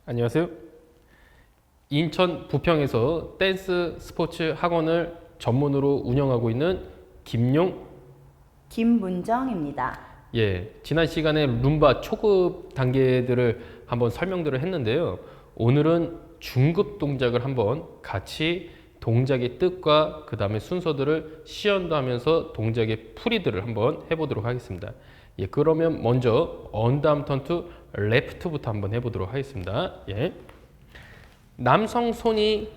안녕하세요. 인천 부평에서 댄스 스포츠 학원을 전문으로 운영하고 있는 김문정입니다. 지난 시간에 룸바 초급 단계들을 한번 설명들을 했는데요. 오늘은 중급 동작을 한번 같이 동작의 뜻과 그 다음에 순서들을 시연도 하면서 동작의 풀이들을 한번 해보도록 하겠습니다. 그러면 먼저 언더암 턴 투 레프트부터 한번 해보도록 하겠습니다. 남성 손이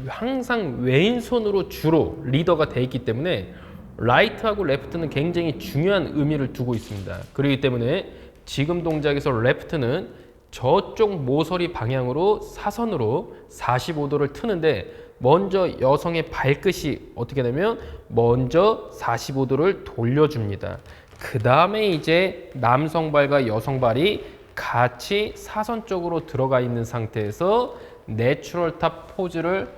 항상 왼손으로 주로 리더가 되어 있기 때문에 라이트하고 레프트는 굉장히 중요한 의미를 두고 있습니다. 그렇기 때문에 지금 동작에서 레프트는 저쪽 모서리 방향으로 사선으로 45도를 트는데 먼저 여성의 발끝이 어떻게 되면 먼저 45도를 돌려줍니다. 그 다음에 이제 남성 발과 여성 발이 같이 사선 쪽으로 들어가 있는 상태에서 내추럴 탑 포즈를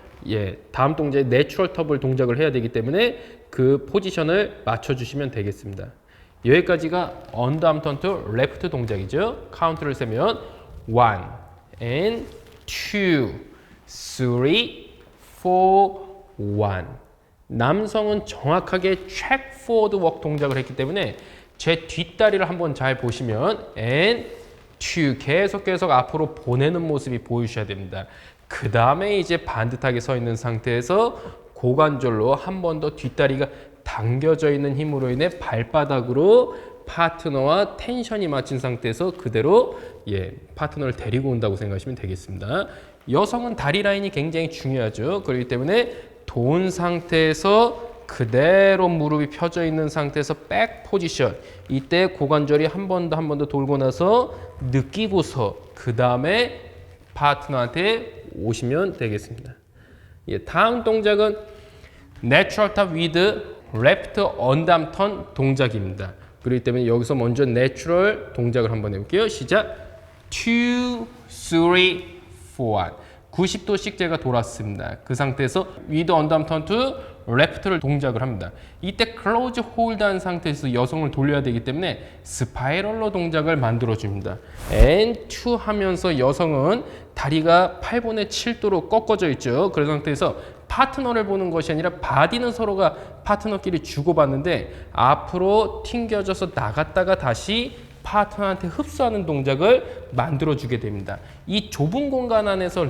다음 동작에 내추럴 탑을 동작을 해야 되기 때문에 그 포지션을 맞춰주시면 되겠습니다. 여기까지가 언더암 턴 투 레프트 동작이죠. 카운트를 세면 1 and 2, 3, 4, 1. 남성은 정확하게 체크 포워드 웍 동작을 했기 때문에 제 뒷다리를 한번 잘 보시면 and 2 계속 앞으로 보내는 모습이 보이셔야 됩니다. 그 다음에 이제 반듯하게 서 있는 상태에서 고관절로 한 번 더 뒷다리가 당겨져 있는 힘으로 인해 발바닥으로 파트너와 텐션이 맞춘 상태에서 그대로 파트너를 데리고 온다고 생각하시면 되겠습니다. 여성은 다리 라인이 굉장히 중요하죠. 그렇기 때문에 돈 상태에서 그대로 무릎이 펴져 있는 상태에서 백 포지션. 이때 고관절이 한 번 더 돌고 나서 느끼고서 그 다음에 파트너한테 오시면 되겠습니다. 다음 동작은 Natural Tap with Left Underarm Turn 동작입니다. 그렇기 때문에 여기서 먼저 Natural 동작을 한번 해볼게요. 시작. 2, 3, 4. 90도씩 제가 돌았습니다. 그 상태에서 with Underarm Turn to 레프트를 동작을 합니다. 이때 클로즈 홀드 한 상태에서 여성을 돌려야 되기 때문에 스파이럴로 동작을 만들어 줍니다. and 2 하면서 여성은 다리가 8분의 7도로 꺾어져 있죠. 그런 상태에서 파트너를 보는 것이 아니라 바디는 서로가 파트너끼리 주고받는데 앞으로 튕겨져서 나갔다가 다시 파트너한테 흡수하는 동작을 만들어 주게 됩니다. 이 좁은 공간 안에서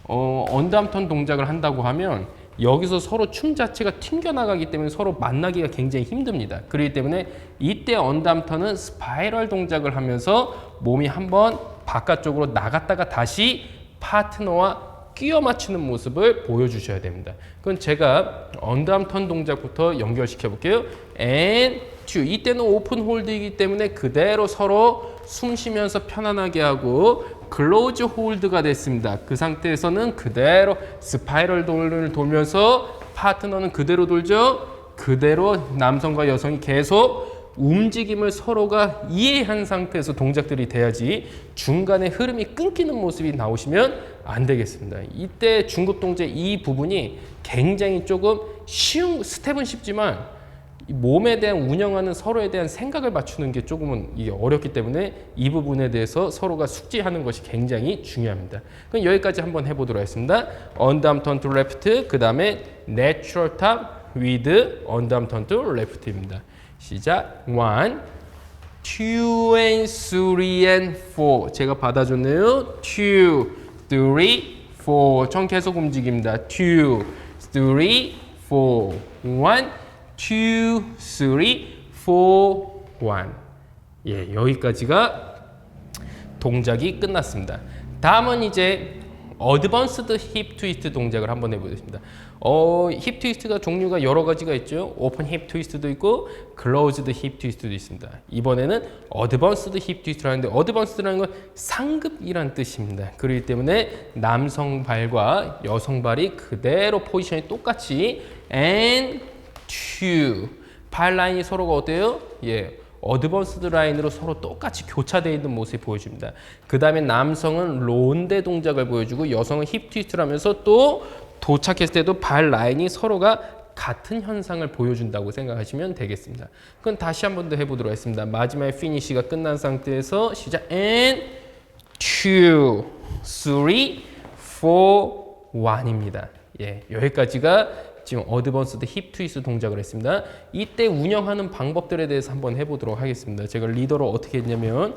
언더암 턴 동작을 한다고 하면 여기서 서로 춤 자체가 튕겨나가기 때문에 서로 만나기가 굉장히 힘듭니다. 그렇기 때문에 이때 언더암 턴은 스파이럴 동작을 하면서 몸이 한번 바깥쪽으로 나갔다가 다시 파트너와 끼워 맞추는 모습을 보여주셔야 됩니다. 그럼 제가 언더암 턴 동작부터 연결시켜 볼게요. and 2. 이때는 오픈 홀드이기 때문에 그대로 서로 숨 쉬면서 편안하게 하고 클로즈 홀드가 됐습니다. 그 상태에서는 그대로 스파이럴 돌면서 파트너는 그대로 돌죠. 그대로 남성과 여성이 계속 움직임을 서로가 이해한 상태에서 동작들이 돼야지 중간에 흐름이 끊기는 모습이 나오시면 안 되겠습니다. 이때 중급 동작 이 부분이 굉장히 조금 쉬운 스텝은 쉽지만 몸에 대한 운영하는 서로에 대한 생각을 맞추는 게 조금은 이게 어렵기 때문에 이 부분에 대해서 서로가 숙지하는 것이 굉장히 중요합니다. 그럼 여기까지 한번 해보도록 하겠습니다. 언더암 턴 투 레프트, 그 다음에 내추럴 탑 위드 언더암 턴 투 레프트입니다. 시작. 1, 2 and 3 and 4. 제가 받아줬네요. 2, 3, 4. 전 계속 움직입니다. 2, 3, 4, 1, 2, 3, 4, 1. 여기까지가 동작이 끝났습니다. 다음은 이제 어드밴스드 힙 트위스트 동작을 한번 해보겠습니다. 힙 트위스트가 종류가 여러 가지가 있죠. 오픈 힙 트위스트도 있고 클로즈드 힙 트위스트도 있습니다. 이번에는 어드밴스드 힙 트위스트라는데 어드밴스드라는 건 상급이란 뜻입니다. 그렇기 때문에 남성 발과 여성 발이 그대로 포지션이 똑같이 and 2. 발 라인이 서로가 어때요? 어드밴스드 라인으로 서로 똑같이 교차되어 있는 모습이 보여줍니다. 그 다음에 남성은 론데 동작을 보여주고 여성은 힙 트위스트를 하면서 또 도착했을 때도 발 라인이 서로가 같은 현상을 보여준다고 생각하시면 되겠습니다. 그럼 다시 한 번 더 해보도록 하겠습니다. 마지막에 피니쉬가 끝난 상태에서 시작 and 2 3, 4, 1입니다. 예, 여기까지가 지금 어드밴스드 힙 트위스트 동작을 했습니다. 이때 운영하는 방법들에 대해서 한번 해보도록 하겠습니다. 제가 리더로 어떻게 했냐면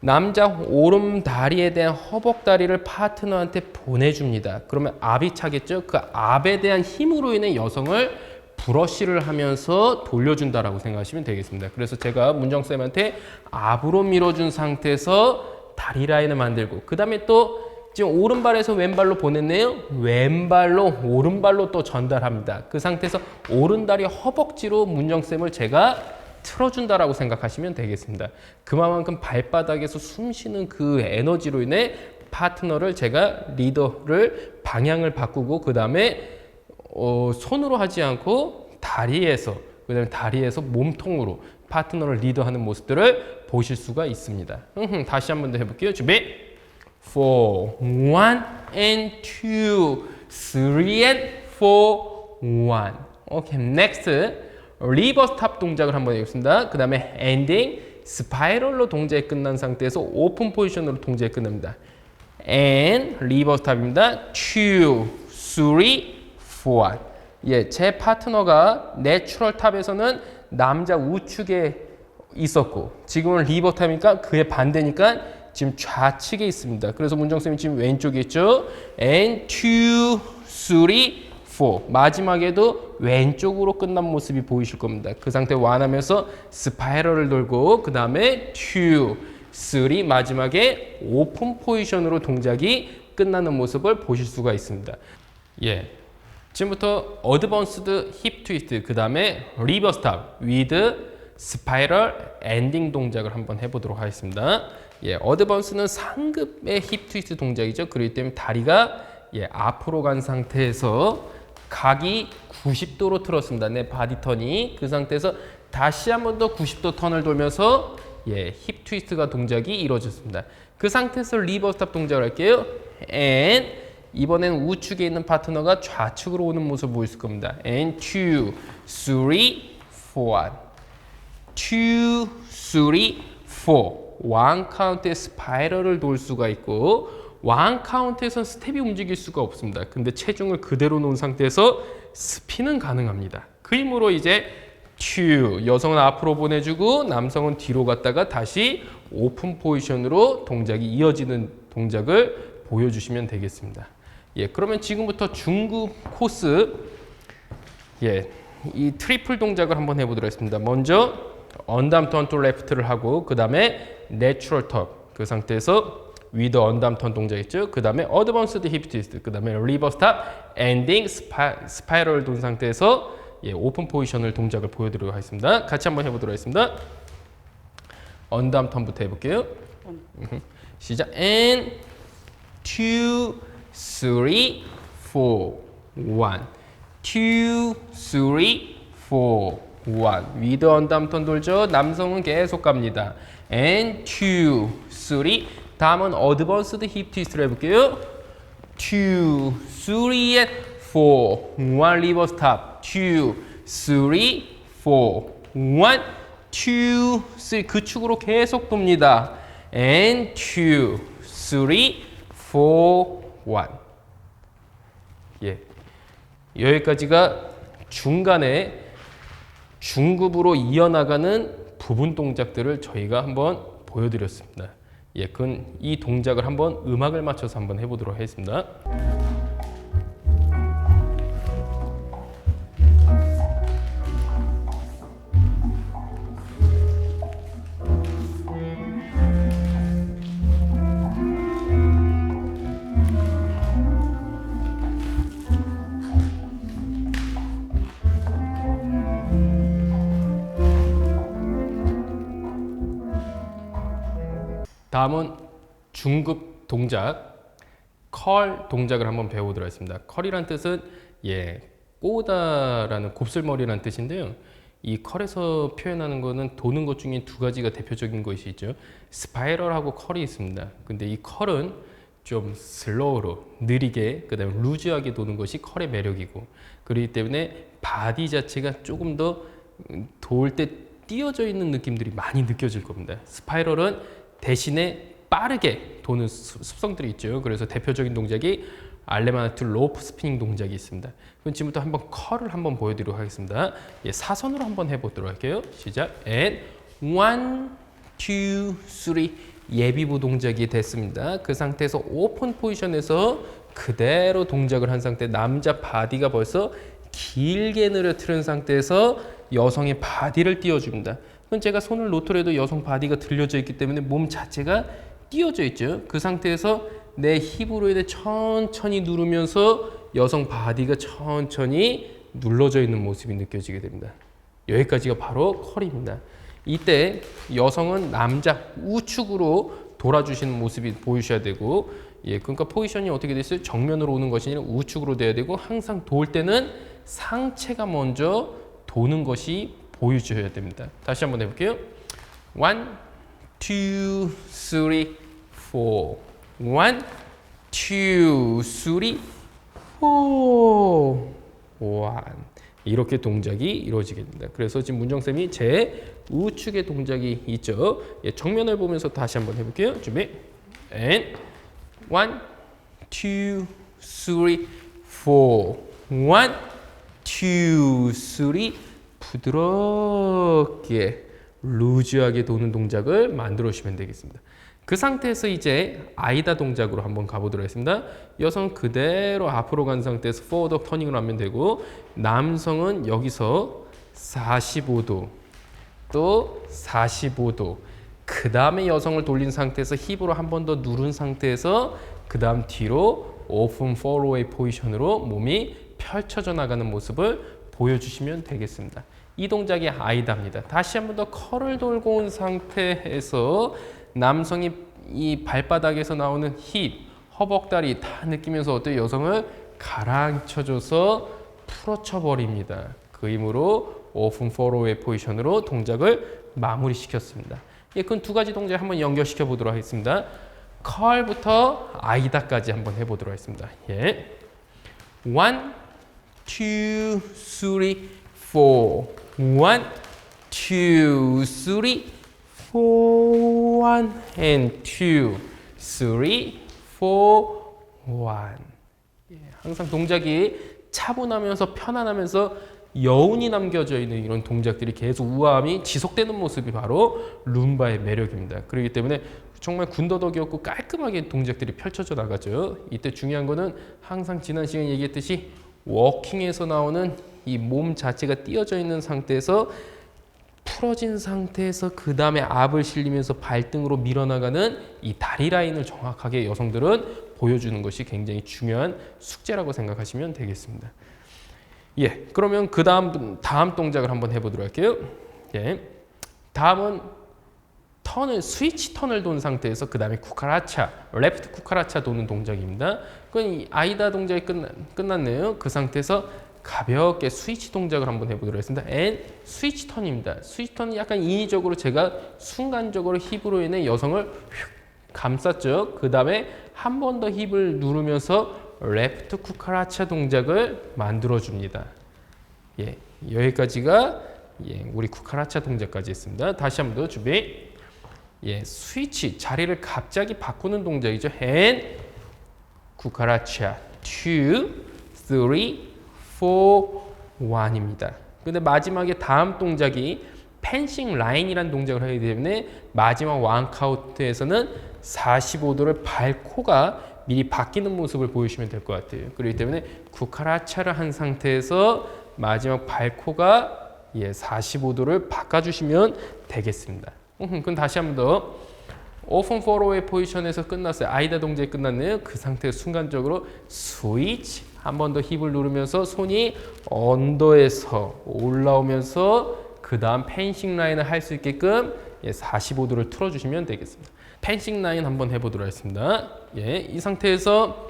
남자 오른 다리에 대한 허벅 다리를 파트너한테 보내줍니다. 그러면 압이 차겠죠? 그 압에 대한 힘으로 인해 여성을 브러쉬를 하면서 돌려준다라고 생각하시면 되겠습니다. 그래서 제가 문정쌤한테 압으로 밀어준 상태에서 다리 라인을 만들고 그 다음에 또 지금 오른발에서 왼발로 보냈네요. 왼발로 오른발로 또 전달합니다. 그 상태에서 오른다리 허벅지로 문정쌤을 제가 틀어준다라고 생각하시면 되겠습니다. 그만큼 발바닥에서 숨 쉬는 그 에너지로 인해 파트너를 제가 리더를 방향을 바꾸고 그 다음에 손으로 하지 않고 다리에서 그다음에 다리에서 몸통으로 파트너를 리더하는 모습들을 보실 수가 있습니다. 다시 한 번 더 해볼게요. 준비. 4, 1 and 2, 3 and 4, 1. 오케이, next. 리버스 탑 동작을 한번 해보겠습니다. 그 다음에 엔딩 스파이럴로 동작이 끝난 상태에서 오픈 포지션으로 동작이 끝납니다. and 리버스 탑입니다. 2, 3, 4. 예, 제 파트너가 내추럴 탑에서는 남자 우측에 있었고 지금은 리버 탑이니까 그의 반대니까 지금 좌측에 있습니다. 그래서 문정쌤이 지금 왼쪽에 있죠. and 2, 3, 4. 마지막에도 왼쪽으로 끝난 모습이 보이실 겁니다. 그 상태 완하면서 스파이럴을 돌고 그 다음에 2, 3 마지막에 오픈 포지션으로 동작이 끝나는 모습을 보실 수가 있습니다. 예, 지금부터 어드밴스드 힙 트위스트 그 다음에 리버스 탑 위드 스파이럴 엔딩 동작을 한번 해보도록 하겠습니다. 예, 어드밴스는 상급의 힙 트위스트 동작이죠. 그렇기 때문에 다리가 앞으로 간 상태에서 각이 90도로 틀었습니다. 내 바디 턴이 그 상태에서 다시 한 번 더 90도 턴을 돌면서 힙 트위스트가 동작이 이루어졌습니다. 그 상태에서 리버스 탑 동작을 할게요. and 이번엔 우측에 있는 파트너가 좌측으로 오는 모습을 보일 겁니다. and 2, 3, 4. 2, 3, 4. 원 카운트의 스파이럴을 돌 수가 있고 원 카운트에서는 스텝이 움직일 수가 없습니다. 근데 체중을 그대로 놓은 상태에서 스핀은 가능합니다. 그 힘으로 이제 2, 여성은 앞으로 보내주고 남성은 뒤로 갔다가 다시 오픈 포지션으로 동작이 이어지는 동작을 보여주시면 되겠습니다. 예, 그러면 지금부터 중급 코스 이 트리플 동작을 한번 해보도록 하겠습니다. 먼저 언담 턴 투 레프트를 하고 그 다음에 내추럴 톱 그 상태에서 위드 언담 턴 동작 있죠. 그 다음에 어드밴스드 힙 트위스트 그 다음에 리버스 탑 엔딩 스파이럴 돈 상태에서 오픈 포지션을 동작을 보여드리도록 하겠습니다. 같이 한번 해보도록 하겠습니다. 언담 턴부터 해볼게요. 시작. and 2, 3, 4, 1. 2, 3, 4, 1. 위드 언담 턴 돌죠. 남성은 계속 갑니다. and 2, 3. 다음은 어드밴스드 힙 트위스트를 해볼게요. 2, 3, and 4. 1 리버스 탑. 2, 3, 4. 1, 2, 3. 그 축으로 계속 돕니다. and 2, 3, 4, 1. 예. 여기까지가 중간에 중급으로 이어나가는 부분 동작들을 저희가 한번 보여드렸습니다. 예, 그건 이 동작을 한번 음악을 맞춰서 한번 해보도록 하겠습니다. 다음은 중급 동작, 컬 동작을 한번 배워보도록 하겠습니다. 컬이란 뜻은 꼬다라는 곱슬머리라는 뜻인데요. 이 컬에서 표현하는 거는 도는 것 중에 두 가지가 대표적인 것이 있죠. 스파이럴하고 컬이 있습니다. 근데 이 컬은 좀 슬로우로 느리게 그다음에 루즈하게 도는 것이 컬의 매력이고 그렇기 때문에 바디 자체가 조금 더 돌 때 띄어져 있는 느낌들이 많이 느껴질 겁니다. 스파이럴은 대신에 빠르게 도는 습성들이 있죠. 그래서 대표적인 동작이 알레마나트 로프 스피닝 동작이 있습니다. 그럼 지금부터 한번 컬을 한번 보여드리도록 하겠습니다. 예, 사선으로 한번 해보도록 할게요. 시작. And 1, 2, 3 예비부 동작이 됐습니다. 그 상태에서 오픈 포지션에서 그대로 동작을 한 상태, 남자 바디가 벌써 길게 늘어뜨린 상태에서 여성의 바디를 띄워줍니다. 그럼 제가 손을 놓더라도 여성 바디가 들려져 있기 때문에 몸 자체가 띄워져 있죠. 그 상태에서 내 힙으로 인해 천천히 누르면서 여성 바디가 천천히 눌러져 있는 모습이 느껴지게 됩니다. 여기까지가 바로 컬입니다. 이때 여성은 남자 우측으로 돌아주시는 모습이 보이셔야 되고, 예, 그러니까 포지션이 어떻게 됐어요? 정면으로 오는 것이 아니라 우측으로 돼야 되고, 항상 돌 때는 상체가 먼저 도는 것이 보여줘야 됩니다. 다시 한번 해볼게요. 1, 2, 3, 4 1, 2, 3, 4 1 이렇게 동작이 이루어지게 됩니다. 그래서 지금 문정쌤이 제 우측의 동작이 있죠. 예, 정면을 보면서 다시 한번 해볼게요. 준비. And 1, 2, 3, 4 1, 2, 3 부드럽게 루즈하게 도는 동작을 만들어 주시면 되겠습니다. 그 상태에서 이제 아이다 동작으로 한번 가보도록 하겠습니다. 여성 그대로 앞으로 간 상태에서 포워드 터닝을 하면 되고, 남성은 여기서 45도 또 45도, 그 다음에 여성을 돌린 상태에서 힙으로 한 번 더 누른 상태에서 그 다음 뒤로 오픈 포로웨이 포지션으로 몸이 펼쳐져 나가는 모습을 보여주시면 되겠습니다. 이 동작이 아이다입니다. 다시 한 번 더 컬을 돌고 온 상태에서 남성이 이 발바닥에서 나오는 힙, 허벅다리 다 느끼면서 어때요? 여성을 가라앉혀줘서 풀어쳐 버립니다. 그 힘으로 오픈 포로웨이 포지션으로 동작을 마무리 시켰습니다. 예, 그건 두 가지 동작 한번 연결시켜 보도록 하겠습니다. 컬부터 아이다까지 한번 해보도록 하겠습니다. 예, 1, 2, 3, 4 1, 2, 3 4 1 and 2 3 4 1 예, 항상 동작이 차분하면서 편안하면서 여운이 남겨져 있는 이런 동작들이 계속 우아함이 지속되는 모습이 바로 룸바의 매력입니다. 그렇기 때문에 정말 군더더기 없고 깔끔하게 동작들이 펼쳐져 나가죠. 이때 중요한 거는 항상 지난 시간에 얘기했듯이 워킹에서 나오는 이 몸 자체가 띄어져 있는 상태에서 풀어진 상태에서 그 다음에 압을 실리면서 발등으로 밀어나가는 이 다리 라인을 정확하게 여성들은 보여주는 것이 굉장히 중요한 숙제라고 생각하시면 되겠습니다. 예, 그러면 그 다음 동작을 한번 해보도록 할게요. 예, 다음은 스위치 턴을 돈 상태에서 그 다음에 쿠카라차, 레프트 쿠카라차 도는 동작입니다. 그건 이 아이다 동작이 끝났네요. 그 상태에서 가볍게 스위치 동작을 한번 해보도록 하겠습니다. And 스위치 턴입니다. 스위치 턴은 약간 인위적으로 제가 순간적으로 힙으로 인해 여성을 감쌌죠. 그 다음에 한 번 더 힙을 누르면서 레프트 쿠카라차 동작을 만들어줍니다. 예, 여기까지가 우리 쿠카라차 동작까지 했습니다. 다시 한 번 더 준비. 예, 스위치 자리를 갑자기 바꾸는 동작이죠. And 쿠카라차 2, 3, 4, 1입니다. 근데 마지막에 다음 동작이 펜싱 라인이라는 동작을 하기 때문에 마지막 원카운트에서는 45도를 밟고가 미리 바뀌는 모습을 보여주시면 될 것 같아요. 그렇기 때문에 쿠카라차를 한 상태에서 마지막 밟고가 45도를 바꿔주시면 되겠습니다. 그럼 다시 한 번 더 오픈 포로웨이 포지션에서 끝났어요. 아이다 동작이 끝났네요. 그 상태에서 순간적으로 스위치 한 번 더 힙을 누르면서 손이 언더에서 올라오면서 그 다음 펜싱 라인을 할 수 있게끔 45도를 틀어주시면 되겠습니다. 펜싱 라인 한번 해보도록 하겠습니다. 예, 이 상태에서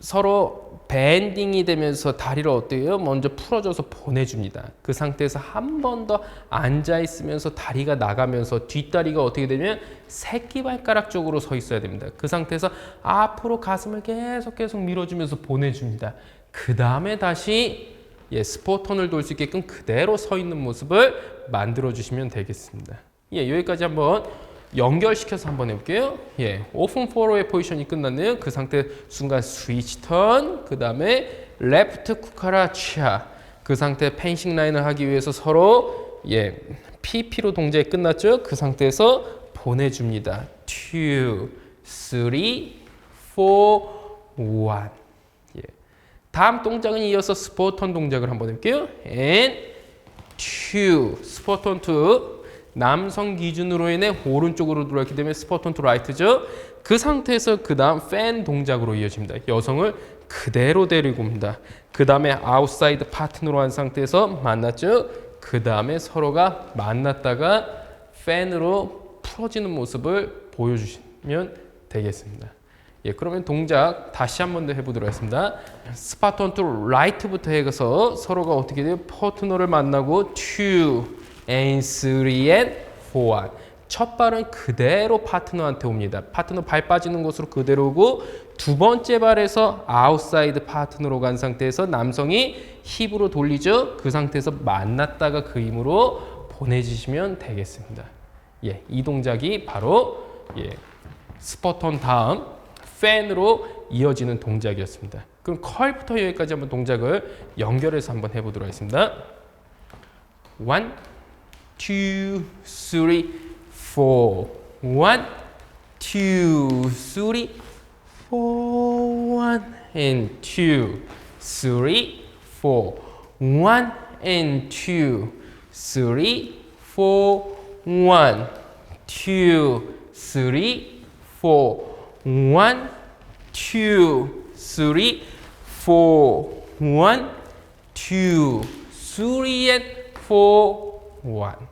서로 밴딩이 되면서 다리를 어때요? 먼저 풀어줘서 보내줍니다. 그 상태에서 한 번 더 앉아있으면서 다리가 나가면서 뒷다리가 어떻게 되면 새끼발가락 쪽으로 서 있어야 됩니다. 그 상태에서 앞으로 가슴을 계속 밀어주면서 보내줍니다. 그 다음에 다시 스포턴을 돌 수 있게끔 그대로 서 있는 모습을 만들어 주시면 되겠습니다. 여기까지 한번 연결시켜서 한번 해볼게요. 예, 오픈 포로의 포지션이 끝났네요. 그 상태 순간 스위치 턴, 그 다음에 레프트 쿠카라치아. 그 상태 펜싱 라인을 하기 위해서 서로 PP로 동작이 끝났죠. 그 상태에서 보내줍니다. 2, 3, 4, 1. 다음 동작은 이어서 스포턴 동작을 한번 해볼게요. and 2, 스포턴 2. 남성 기준으로 인해 오른쪽으로 들어왔기 때문에 스포턴 투 라이트죠. 그 상태에서 그 다음 팬 동작으로 이어집니다. 여성을 그대로 데리고 옵니다. 그 다음에 아웃사이드 파트너로 한 상태에서 만났죠. 그 다음에 서로가 만났다가 팬으로 풀어지는 모습을 보여주시면 되겠습니다. 예, 그러면 동작 다시 한 번 더 해보도록 하겠습니다. 스파턴 투 라이트부터 해서 서로가 어떻게 돼요? 파트너를 만나고 2 and 3 and 4. 첫 발은 그대로 파트너한테 옵니다. 파트너 발 빠지는 곳으로 그대로 오고 두 번째 발에서 아웃사이드 파트너로 간 상태에서 남성이 힙으로 돌리죠. 그 상태에서 만났다가 그 힘으로 보내주시면 되겠습니다. 예, 이 동작이 바로 스포턴 다음 팬으로 이어지는 동작이었습니다. 그럼 컬부터 여기까지 한번 동작을 연결해서 한번 해보도록 하겠습니다. 1, 2, 3, 4. 1, 2, 3, 4. 1 and 2, 3, 4. 1 and 2, 3, 4. 1, 2, 3, 4. 1, 2, 3, 4. 1, 2, 3 and 4. 1.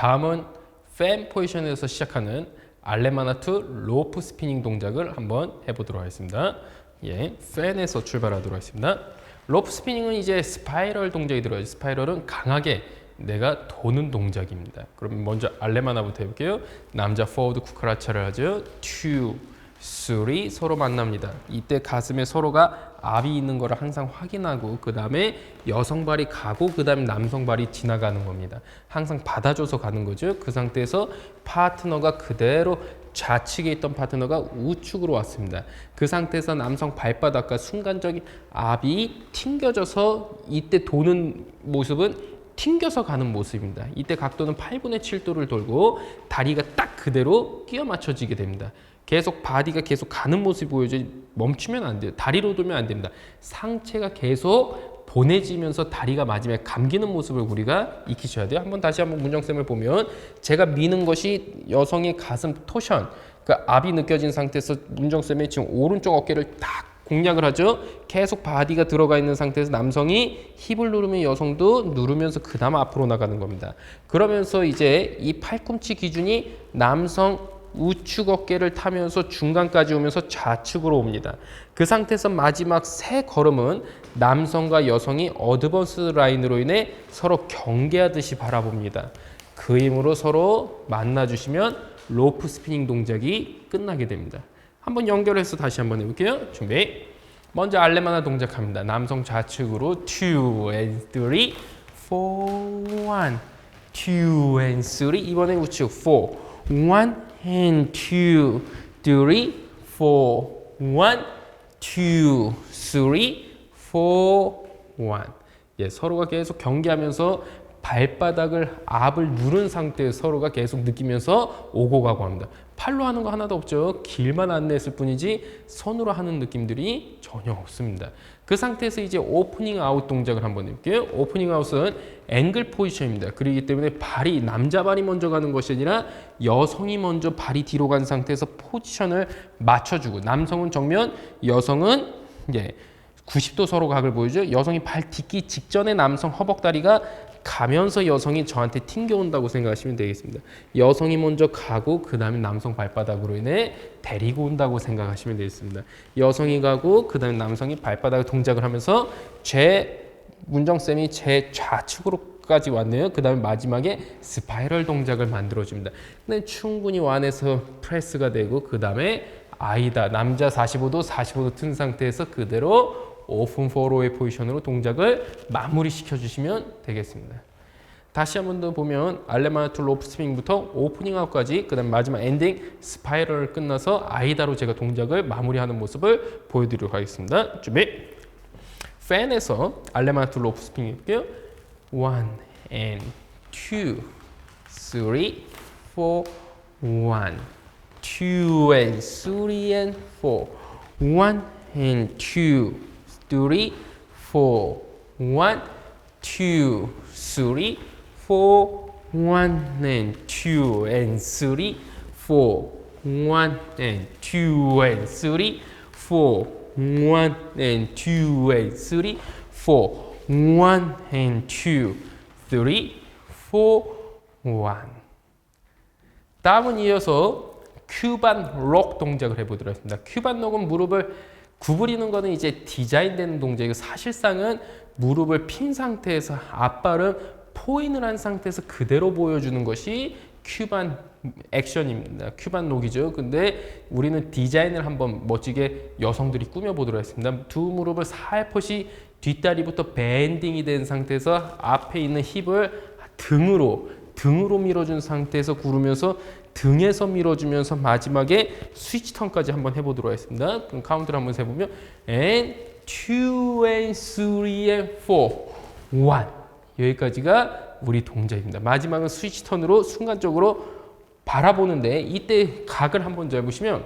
다음은 팬 포지션에서 시작하는 알레마나투 로프 스피닝 동작을 한번 해보도록 하겠습니다. 예, 팬에서 출발하도록 하겠습니다. 로프 스피닝은 이제 스파이럴 동작이 들어가요. 스파이럴은 강하게 내가 도는 동작입니다. 그럼 먼저 알레마나부터 해볼게요. 남자 포워드 쿠카라차를 하죠. 2, 3 서로 만납니다. 이때 가슴에 서로가 압이 있는 거를 항상 확인하고 그 다음에 여성 발이 가고 그 다음에 남성 발이 지나가는 겁니다. 항상 받아줘서 가는 거죠. 그 상태에서 파트너가 그대로 좌측에 있던 파트너가 우측으로 왔습니다. 그 상태에서 남성 발바닥과 순간적인 압이 튕겨져서 이때 도는 모습은 튕겨서 가는 모습입니다. 이때 각도는 8분의 7도를 돌고 다리가 딱 그대로 끼워 맞춰지게 됩니다. 계속 바디가 계속 가는 모습이 보여줘요. 멈추면 안 돼요. 다리로 돌면 안 됩니다. 상체가 계속 보내지면서 다리가 마지막에 감기는 모습을 우리가 익히셔야 돼요. 다시 한번 문정쌤을 보면 제가 미는 것이 여성의 가슴 토션, 그 압이 느껴진 상태에서 문정쌤이 지금 오른쪽 어깨를 딱 공략을 하죠. 계속 바디가 들어가 있는 상태에서 남성이 힙을 누르면 여성도 누르면서 그 다음 앞으로 나가는 겁니다. 그러면서 이제 이 팔꿈치 기준이 남성 우측 어깨를 타면서 중간까지 오면서 좌측으로 옵니다. 그 상태에서 마지막 세 걸음은 남성과 여성이 어드밴스 라인으로 인해 서로 경계하듯이 바라봅니다. 그 힘으로 서로 만나주시면 로프 스피닝 동작이 끝나게 됩니다. 한번 연결해서 다시 한번 해볼게요. 준비. 먼저 알레마나 동작합니다. 남성 좌측으로 2 and 3, 4, 1, 2 and 3. 이번엔 우측 4, 1 and 2, 3, 4, 1, 2, 3, 4, 1. 예, 서로가 계속 경계하면서 발바닥을 압을 누른 상태에서 서로가 계속 느끼면서 오고 가고 합니다. 팔로 하는 거 하나도 없죠. 길만 안내했을 뿐이지 손으로 하는 느낌들이 전혀 없습니다. 그 상태에서 이제 오프닝 아웃 동작을 한번 해볼게요. 오프닝 아웃은 앵글 포지션입니다. 그렇기 때문에 발이 남자 발이 먼저 가는 것이 아니라 여성이 먼저 발이 뒤로 간 상태에서 포지션을 맞춰주고 남성은 정면, 여성은 90도 서로 각을 보여줘. 여성이 발 딛기 직전에 남성 허벅다리가 가면서 여성이 저한테 튕겨온다고 생각하시면 되겠습니다. 여성이 먼저 가고 그 다음에 남성 발바닥으로 인해 데리고 온다고 생각하시면 되겠습니다. 여성이 가고 그 다음에 남성이 발바닥 동작을 하면서 제 문정쌤이 제 좌측으로까지 왔네요. 그 다음에 마지막에 스파이럴 동작을 만들어줍니다. 근데 충분히 완에서 프레스가 되고 그 다음에 아이다. 남자 45도, 45도 튼 상태에서 그대로 오픈 포로의 포지션으로 동작을 마무리시켜 주시면 되겠습니다. 다시 한 번 더 보면 알레마나 투 로프 스윙부터 오프닝 아웃까지 그 다음 마지막 엔딩 스파이럴을 끝나서 아이다로 제가 동작을 마무리하는 모습을 보여드리도록 하겠습니다. 준비! 팬에서 알레마나 투 로프 스윙 할게요. 1 and 2, 3, 4, 1, 2 and 3 and 4, 1 and 2, 3, 4, 1, 2, 3, 4, 1 and 2 and 3, 4, 1 and 2 and 3, 4, 1 and 2 and 3, 4, 1 and 2, 3, 4, 1. 다음은 이어서 큐반 록 동작을 해보도록 하겠습니다. 큐반 록은 무릎을 구부리는 거는 이제 디자인되는 동작이고 사실상은 무릎을 핀 상태에서 앞발은 포인을 한 상태에서 그대로 보여주는 것이 큐반 액션입니다. 큐반 록이죠. 근데 우리는 디자인을 한번 멋지게 여성들이 꾸며보도록 하겠습니다. 두 무릎을 살포시 뒷다리부터 밴딩이 된 상태에서 앞에 있는 힙을 등으로 밀어준 상태에서 구르면서 등에서 밀어주면서 마지막에 스위치 턴까지 한번 해보도록 하겠습니다. 그럼 카운트를 한번 세보면 and 2 and 3 and 4 1 여기까지가 우리 동작입니다. 마지막은 스위치 턴으로 순간적으로 바라보는데 이때 각을 한번 잡으시면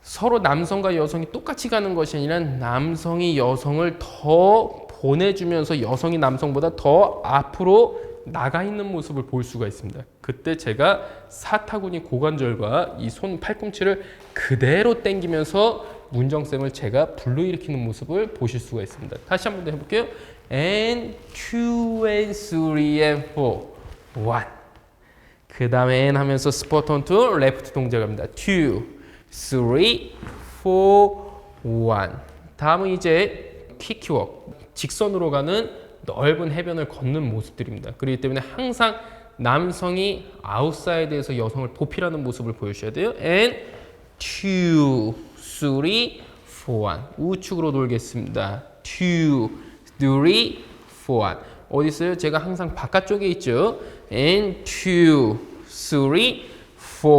서로 남성과 여성이 똑같이 가는 것이 아니라 남성이 여성을 더 보내주면서 여성이 남성보다 더 앞으로 나가 있는 모습을 볼 수가 있습니다. 그때 제가 사타구니 고관절과 이 손 팔꿈치를 그대로 당기면서 문정쌤을 제가 불러일으키는 모습을 보실 수가 있습니다. 다시 한 번 더 해볼게요. and 2 and 3 and 4 1 그 다음에 and 하면서 스포트 온 투 레프트 동작합니다. 2 3 4 1 다음은 이제 킥워크 직선으로 가는 넓은 해변을 걷는 모습들입니다. 그렇기 때문에 항상 남성이 아웃사이드에서 여성을 보필하는 모습을 보여주셔야 돼요. and 2 3 4 1 우측으로 돌겠습니다. 2 3 4 1 어디 있어요? 제가 항상 바깥쪽에 있죠. and 2 3 4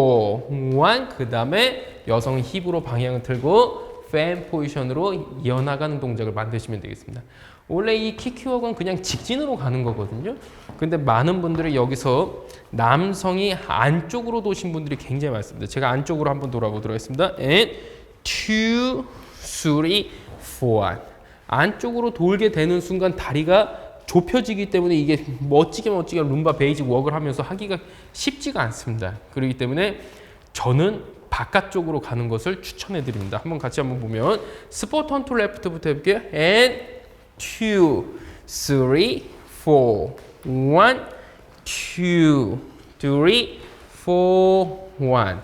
1 그 다음에 여성은 힙으로 방향을 틀고 팬 포지션으로 이어나가는 동작을 만드시면 되겠습니다. 원래 이 킥워크는 그냥 직진으로 가는 거거든요. 근데 많은 분들이 여기서 남성이 안쪽으로 도신 분들이 굉장히 많습니다. 제가 안쪽으로 한번 돌아보도록 하겠습니다. and 2 3 4 1 안쪽으로 돌게 되는 순간 다리가 좁혀지기 때문에 이게 멋지게 룸바 베이직 워크를 하면서 하기가 쉽지가 않습니다. 그렇기 때문에 저는 바깥쪽으로 가는 것을 추천해 드립니다. 한번 보면 스포트 턴 투 레프트부터 해볼게요. and 2 3 4 1 2 3 4 1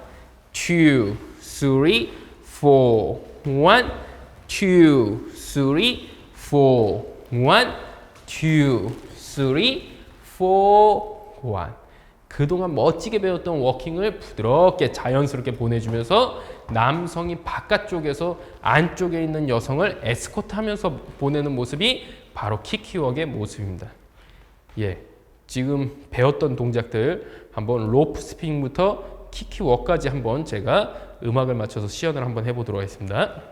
2 3 4 1 2 3 4 1 2 3 4 1 그동안 멋지게 배웠던 워킹을 부드럽게 자연스럽게 보내주면서 남성이 바깥쪽에서 안쪽에 있는 여성을 에스코트 하면서 보내는 모습이 바로 킥워크의 모습입니다. 예, 지금 배웠던 동작들 한번 로프 스핑부터 킥워크까지 한번 제가 음악을 맞춰서 시연을 한번 해보도록 하겠습니다.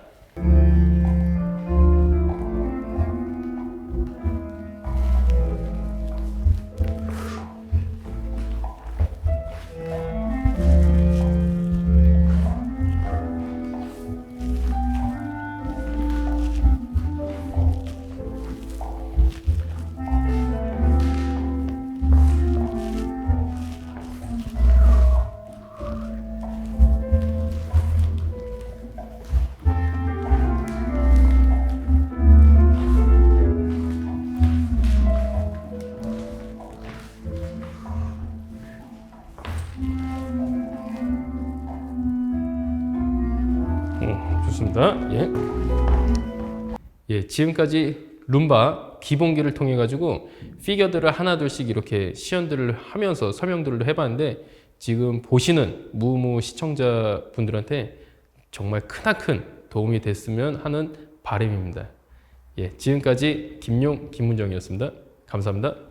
좋습니다. 예, 지금까지 룸바 기본기를 통해 가지고 피겨들을 하나둘씩 이렇게 시연들을 하면서 설명들을 해봤는데 지금 보시는 무무 시청자분들한테 정말 크나큰 도움이 됐으면 하는 바람입니다. 예, 지금까지 김용, 김문정이었습니다. 감사합니다.